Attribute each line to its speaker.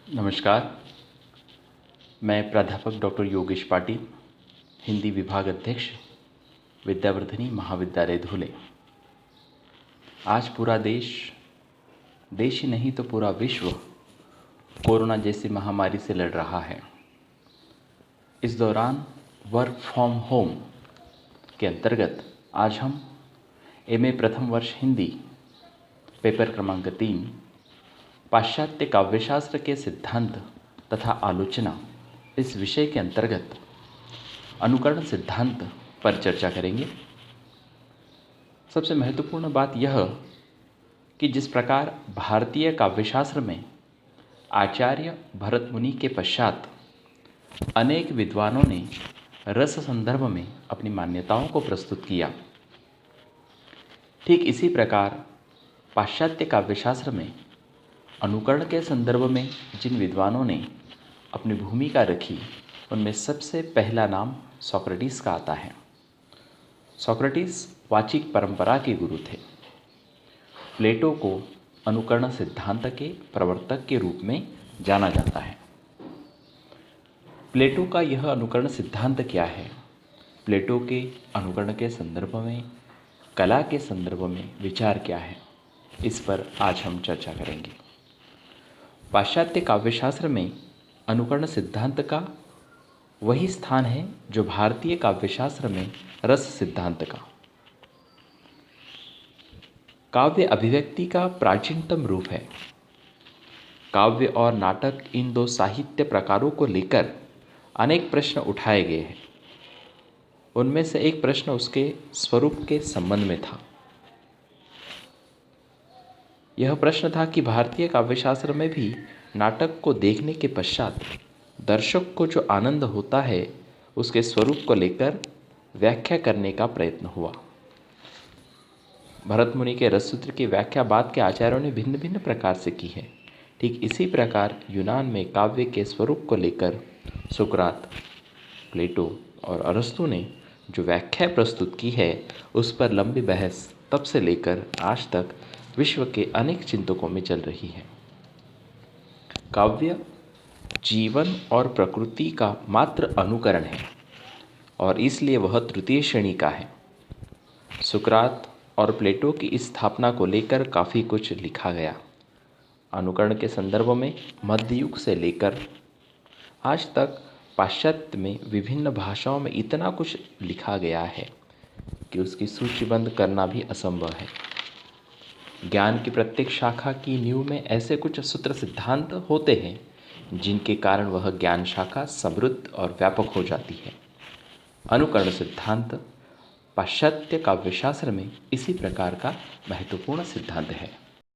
Speaker 1: नमस्कार। मैं प्राध्यापक डॉक्टर योगेश पाटिल, हिंदी विभाग अध्यक्ष, विद्यावर्धिनी महाविद्यालय धुले। आज पूरा देश ही नहीं तो पूरा विश्व कोरोना जैसी महामारी से लड़ रहा है। इस दौरान वर्क फ्रॉम होम के अंतर्गत आज हम एमए प्रथम वर्ष हिंदी पेपर क्रमांक 3 पाश्चात्य काव्यशास्त्र के सिद्धांत तथा आलोचना इस विषय के अंतर्गत अनुकरण सिद्धांत पर चर्चा करेंगे। सबसे महत्वपूर्ण बात यह कि जिस प्रकार भारतीय काव्यशास्त्र में आचार्य भरत मुनि के पश्चात अनेक विद्वानों ने रस संदर्भ में अपनी मान्यताओं को प्रस्तुत किया, ठीक इसी प्रकार पाश्चात्य काव्यशास्त्र में अनुकरण के संदर्भ में जिन विद्वानों ने अपनी भूमिका रखी उनमें सबसे पहला नाम सोक्रेटिस का आता है। सोक्रेटिस वाचिक परंपरा के गुरु थे। प्लेटो को अनुकरण सिद्धांत के प्रवर्तक के रूप में जाना जाता है। प्लेटो का यह अनुकरण सिद्धांत क्या है, प्लेटो के अनुकरण के संदर्भ में, कला के संदर्भ में विचार क्या है, इस पर आज हम चर्चा करेंगे। पाश्चात्य काव्यशास्त्र में अनुकरण सिद्धांत का वही स्थान है जो भारतीय काव्यशास्त्र में रस सिद्धांत का। काव्य अभिव्यक्ति का प्राचीनतम रूप है। काव्य और नाटक इन दो साहित्य प्रकारों को लेकर अनेक प्रश्न उठाए गए हैं। उनमें से एक प्रश्न उसके स्वरूप के संबंध में था। यह प्रश्न था कि भारतीय काव्यशास्त्र में भी नाटक को देखने के पश्चात दर्शक को जो आनंद होता है उसके स्वरूप को लेकर व्याख्या करने का प्रयत्न हुआ। भरत मुनि के रससूत्र की व्याख्या बाद के आचार्यों ने भिन्न भिन्न प्रकार से की है। ठीक इसी प्रकार यूनान में काव्य के स्वरूप को लेकर सुकरात, प्लेटो और अरस्तु ने जो व्याख्या प्रस्तुत की है उस पर लंबी बहस तब से लेकर आज तक विश्व के अनेक चिंतकों में चल रही है। काव्य जीवन और प्रकृति का मात्र अनुकरण है और इसलिए वह तृतीय श्रेणी का है। सुकरात और प्लेटो की इस स्थापना को लेकर काफ़ी कुछ लिखा गया। अनुकरण के संदर्भ में मध्य युग से लेकर आज तक पाश्चात्य में विभिन्न भाषाओं में इतना कुछ लिखा गया है कि उसकी सूचीबद्ध करना भी असंभव है। ज्ञान की प्रत्येक शाखा की नींव में ऐसे कुछ सूत्र सिद्धांत होते हैं जिनके कारण वह ज्ञान शाखा समृद्ध और व्यापक हो जाती है। अनुकरण सिद्धांत पाश्चात्य काव्यशास्त्र में इसी प्रकार का महत्वपूर्ण सिद्धांत है।